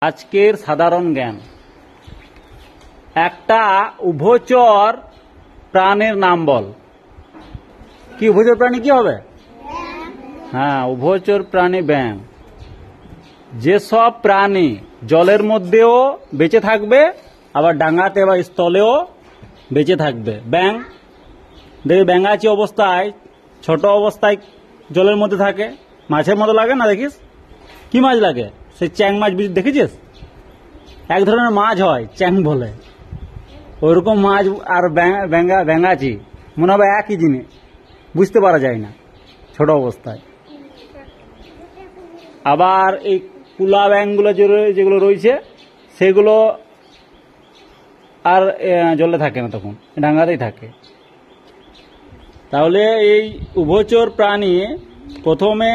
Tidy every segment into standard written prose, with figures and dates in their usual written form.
আজকের সাধারণ জ্ঞান। একটা উভচর প্রাণীর নাম বল। কি উভচর প্রাণী কি হবে? হ্যাঁ, উভচর প্রাণী ব্যাঙ। যেসব প্রাণী জলের মধ্যেও বেঁচে থাকবে, আবার ডাঙাতে বা স্থলেও বেঁচে থাকবে। ব্যাঙ দেখি ব্যাঙাচি অবস্থায়, ছোট অবস্থায় জলের মধ্যে থাকে, মাছের মতো লাগে না? দেখিস কি মাছ লাগে? সেই চ্যাং মাছ দেখেছিস? এক ধরনের মাছ হয়, চ্যাং বলে। ওইরকম মাছ আর ব্যাঙাচি মনে হবে একই জিনিস, বুঝতে পারা যায় না ছোট অবস্থায়। আবার এই কুলা ব্যাঙগুলো যেগুলো রয়েছে সেগুলো আর জলে থাকে না, তখন ডাঙাতেই থাকে। তাহলে এই উভচর প্রাণী প্রথমে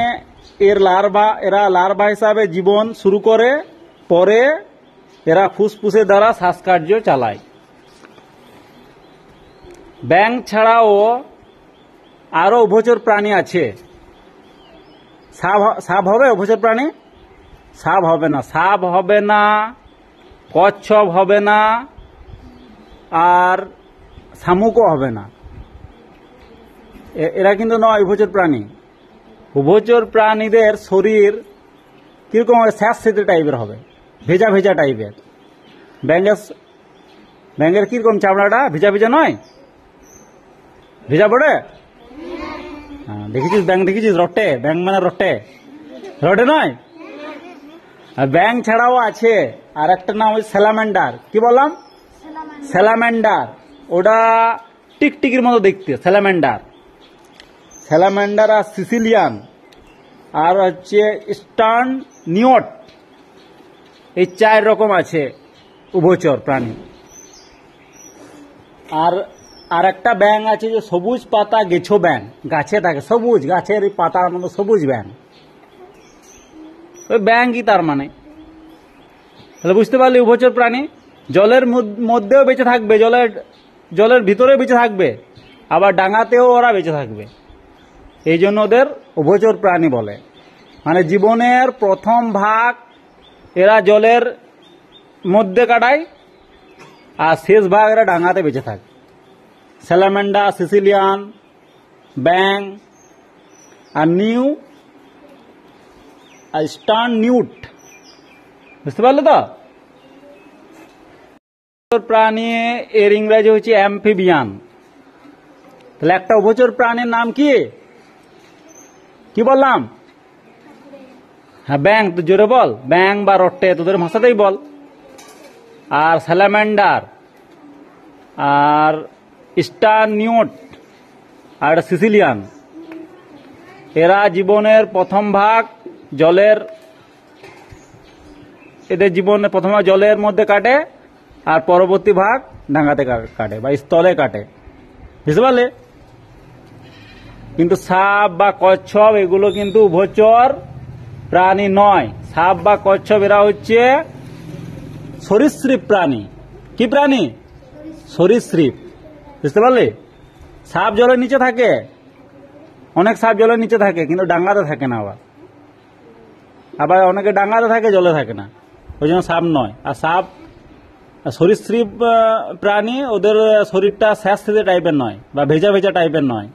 এরা লার্ভা হিসাবে জীবন শুরু করে, পরে এরা ফুসফুসের দ্বারা শ্বাসকার্য চালায়। ব্যাঙ ছাড়াও আরো উভচর প্রাণী আছে। সাপ হবে উভচর প্রাণী? সাপ হবে না, সাপ হবে না, কচ্ছপ হবে না, আর শামুকও হবে না। এরা কিন্তু নয় উভচর প্রাণী। উভচর প্রাণীদের শরীর কিরকম হবে? স্যাঁতসেঁতে টাইপের হবে, ভেজা ভেজা টাইপের। ব্যাঙের কিরকম চামড়াটা? ভেজা ভেজা নয়? ভেজা পড়ে? হ্যাঁ, দেখেছিস ব্যাঙ? দেখেছিস রটে? ব্যাঙ মানে রটে, রটে নয়? আর ব্যাঙ ছাড়াও আছে আর একটা নাম হচ্ছে স্যালামেন্ডার। কি বললাম? স্যালামেন্ডার। ওটা টিকটিকির মতো দেখতে, স্যালামেন্ডার। স্যালামেন্ডার আর সিসিলিয়ান আর হচ্ছে স্টার্ন নিওট, এই 4 রকম আছে উভচর প্রাণী। আর একটা ব্যাঙ আছে যে সবুজ পাতা গেছো ব্যাঙ, গাছে থাকে, সবুজ গাছের পাতার মতো সবুজ ব্যাঙ। ওই ব্যাঙ কি তার মানে? তাহলে বুঝতে পারলি উভচর প্রাণী জলের মধ্যেও বেঁচে থাকবে, জলের ভিতরে বেঁচে থাকবে, আবার ডাঙাতেও ওরা বেঁচে থাকবে। এই জন্য ওদের উভচর প্রাণী বলে। মানে জীবনের প্রথম ভাগ এরা জলের মধ্যে কাটায়, আর শেষ ভাগ এরা ডাঙাতে বেঁচে থাকে। স্যালামেন্ডার, সিসিলিয়ান, ব্যাঙ আর স্টার্ন নিউট। বুঝতে পারলে তো? প্রাণী এর ইংরেজি হচ্ছে অ্যাম্ফিবিয়ান। তাহলে একটা উভচর প্রাণীর নাম কি? কি বললাম? হ্যাঁ, ব্যাঙ। তো জোরে বল, ব্যাঙ বা রট্টে, তোদের ভাষাতেই বল। আর স্যালামেন্ডার আর স্টার্ন নিউট আর সিসিলিয়ান, এরা জীবনের প্রথম ভাগ এদের জীবনের প্রথম ভাগ জলের মধ্যে কাটে, আর পরবর্তী ভাগ ডাঙাতে কাটে বা স্থলে কাটে। বুঝতে পারলে? কিন্তু সাপ বা কচ্ছপ এগুলো কিন্তু উভচর প্রাণী নয়। সাপ বা কচ্ছপ এরা হচ্ছে সরীসৃপ প্রাণী। কি প্রাণী? সরীসৃপ। বুঝতে পারলে? সাপ জলের নিচে থাকে, অনেক সাপ জলের নিচে থাকে, কিন্তু ডাঙাতে থাকে না। আবার অনেকে ডাঙাতে থাকে, জলে থাকে না, ওই জন্য সাপ নয়। আর সাপ সরীসৃপ প্রাণী, ওদের শরীরটা স্যাঁতসেঁতে টাইপের নয় বা ভেজা ভেজা টাইপের নয়।